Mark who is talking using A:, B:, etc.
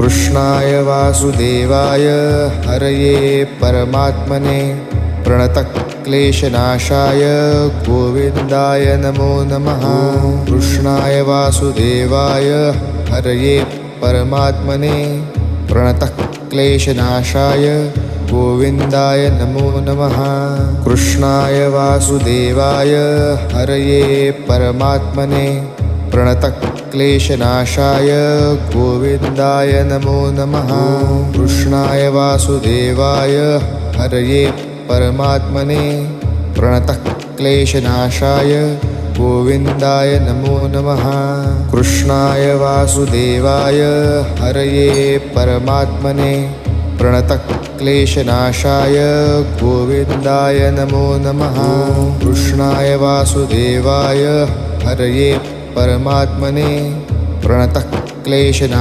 A: कृष्णाय वासुदेवाय हरये परमात्मने प्रणतक्लेशनाशाय गोविन्दाय नमो नमः। कृष्णाय वासुदेवाय हरये परमात्मने प्रणतक्लेशनाशाय गोविन्दाय नमो नमः। कृष्णाय वासुदेवाय हरये परमात्मने प्रणतक्लेशनाशाय गोविन्दाय नमो नमः। कृष्णाय वासुदेवाय हरये परमात्मने प्रणतक्लेशनाशाय गोविन्दाय नमो नमः। कृष्णाय वासुदेवाय हरये परमात्मने प्रणतक्लेशनाशाय गोविन्दाय नमो नमः। कृष्णाय वासुदेवाय हरये परमात्मने प्रणतक्लेशनाशाय